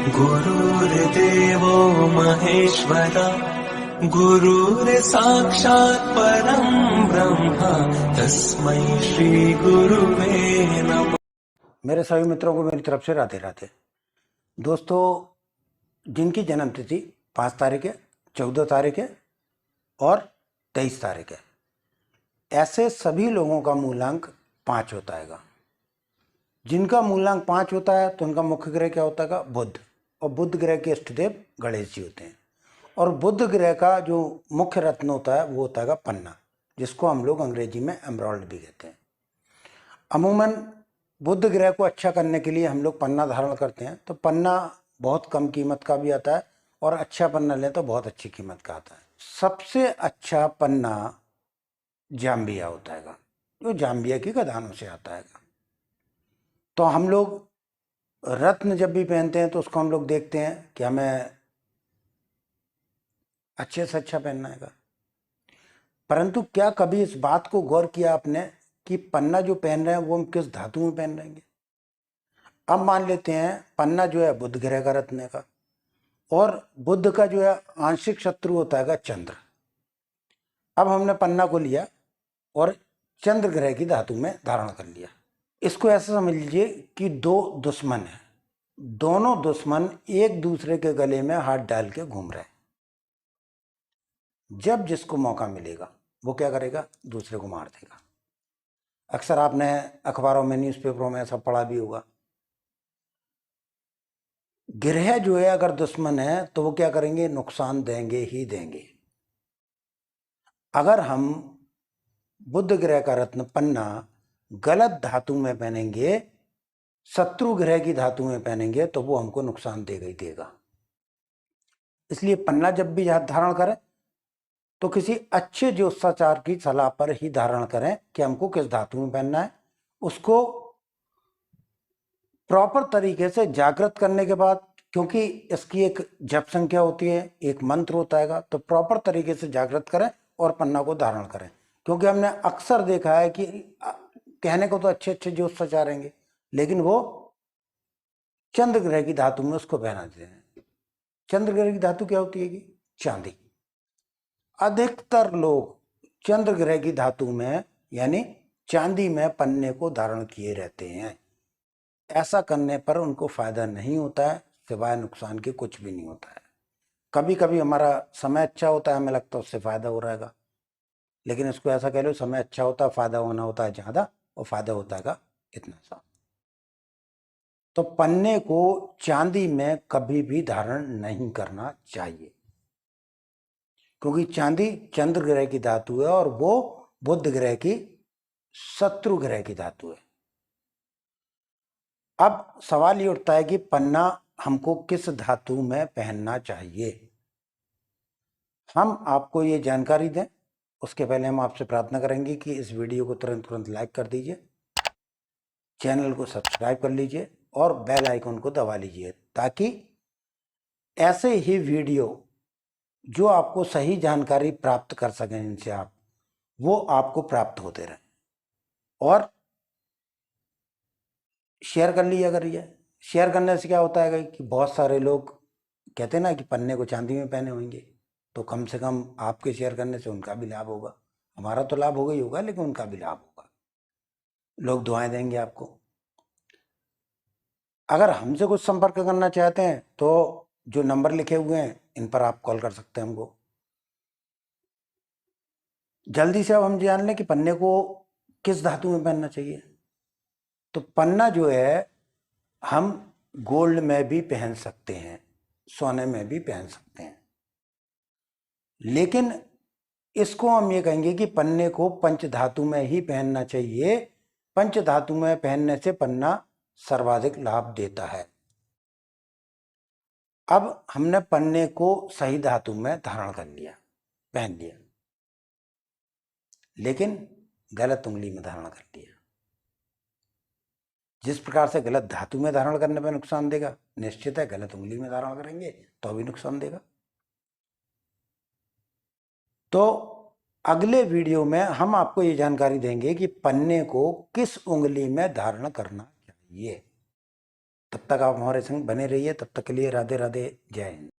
गुरुर्देवो महेश्वर गुरुर्साक्षात् परं ब्रह्म तस्मै श्री गुरुवे नमः। मेरे सभी मित्रों को मेरी तरफ से राधे राधे। दोस्तों, जिनकी जन्म तिथि 5 तारीख है, 14 तारीख है और 23 तारीख है, ऐसे सभी लोगों का मूलांक 5 होता है। जिनका मूलांक 5 होता है तो उनका मुख्य ग्रह क्या होता है? बुध। और बुध ग्रह के इष्ट देव गणेश जी होते हैं। और बुध ग्रह का जो मुख्य रत्न होता है वो होता है पन्ना, जिसको हम लोग अंग्रेजी में एमराल्ड भी कहते हैं। अमूमन बुध ग्रह को अच्छा करने के लिए हम लोग पन्ना धारण करते हैं। तो पन्ना बहुत कम कीमत का भी आता है और अच्छा पन्ना लें तो बहुत अच्छी कीमत का आता है। सबसे अच्छा पन्ना जाम्बिया होता है, जो जाम्बिया की खदानों से आता है। तो हम लोग रत्न जब भी पहनते हैं तो उसको हम लोग देखते हैं कि हमें अच्छे से अच्छा पहनना है। परंतु क्या कभी इस बात को गौर किया आपने कि पन्ना जो पहन रहे हैं वो हम किस धातु में पहन रहेंगे? अब मान लेते हैं पन्ना जो है बुध ग्रह का रत्न है का, और बुध का जो है आंशिक शत्रु होता है चंद्र। अब हमने पन्ना को लिया और चंद्र ग्रह की धातु में धारण कर लिया। इसको ऐसा समझ लीजिए कि दो दुश्मन हैं, दोनों दुश्मन एक दूसरे के गले में हाथ डाल के घूम रहे हैं। जब जिसको मौका मिलेगा वो क्या करेगा? दूसरे को मार देगा। अक्सर आपने अखबारों में, न्यूज़पेपरों में ऐसा पढ़ा भी होगा। ग्रह जो है अगर दुश्मन है तो वो क्या करेंगे? नुकसान देंगे ही देंगे। अगर हम बुध ग्रह का रत्न पन्ना गलत धातु में पहनेंगे, शत्रु ग्रह की धातु में पहनेंगे, तो वो हमको नुकसान देगा ही देगा। इसलिए पन्ना जब भी धारण करें तो किसी अच्छे ज्योतिषाचार्य की सलाह पर ही धारण करें कि हमको किस धातु में पहनना है। उसको प्रॉपर तरीके से जागृत करने के बाद, क्योंकि इसकी एक जप संख्या होती है, एक मंत्र होता है, तो प्रॉपर तरीके से जागृत करें और पन्ना को धारण करें। क्योंकि हमने अक्सर देखा है कि कहने को तो अच्छे अच्छे ज्योतिषाचार्य रहेंगे, लेकिन वो चंद्र ग्रह की धातु में उसको पहना देते हैं। चंद्र ग्रह की धातु क्या होती है कि चांदी। अधिकतर लोग चंद्र ग्रह की धातु में यानी चांदी में पन्ने को धारण किए रहते हैं। ऐसा करने पर उनको फायदा नहीं होता है, सिवाय नुकसान के कुछ भी नहीं होता है। कभी कभी हमारा समय अच्छा होता है, हमें लगता है उससे फायदा हो रहेगा, लेकिन इसको ऐसा कह लो, समय अच्छा होता है, फायदा होना होता है ज्यादा और फायदा होता है इतना सा। तो पन्ने को चांदी में कभी भी धारण नहीं करना चाहिए, क्योंकि चांदी चंद्र ग्रह की धातु है और वो बुध ग्रह की शत्रु ग्रह की धातु है। अब सवाल ये उठता है कि पन्ना हमको किस धातु में पहनना चाहिए। हम आपको ये जानकारी दें उसके पहले हम आपसे प्रार्थना करेंगे कि इस वीडियो को तुरंत लाइक कर दीजिए, चैनल को सब्सक्राइब कर लीजिए और बेल आइकन को दबा लीजिए, ताकि ऐसे ही वीडियो जो आपको सही जानकारी प्राप्त कर सकें इनसे आप, वो आपको प्राप्त होते रहें। और शेयर कर लिया करिए। शेयर करने से क्या होता है कि बहुत सारे लोग कहते हैं ना कि पन्ने को चांदी में पहने होंगे, तो कम से कम आपके शेयर करने से उनका भी लाभ होगा। हमारा तो लाभ होगा ही होगा, लेकिन उनका भी लाभ होगा। लोग दुआएं देंगे आपको। अगर हमसे कुछ संपर्क करना चाहते हैं तो जो नंबर लिखे हुए हैं इन पर आप कॉल कर सकते हैं हमको। जल्दी से अब हम जान लें कि पन्ने को किस धातु में पहनना चाहिए। तो पन्ना जो है हम गोल्ड में भी पहन सकते हैं, सोने में भी पहन सकते हैं, लेकिन इसको हम ये कहेंगे कि पन्ने को पंच धातु में ही पहनना चाहिए। पंच धातु में पहनने से पन्ना सर्वाधिक लाभ देता है। अब हमने पन्ने को सही धातु में धारण कर लिया, पहन लिया, लेकिन गलत उंगली में धारण कर लिया। जिस प्रकार से गलत धातु में धारण करने पर नुकसान देगा, निश्चित है गलत उंगली में धारण करेंगे तो भी नुकसान देगा। तो अगले वीडियो में हम आपको ये जानकारी देंगे कि पन्ने को किस उंगली में धारण करना चाहिए, तब तक आप हमारे संग बने रहिए, तब तक के लिए राधे राधे, जय हिंद।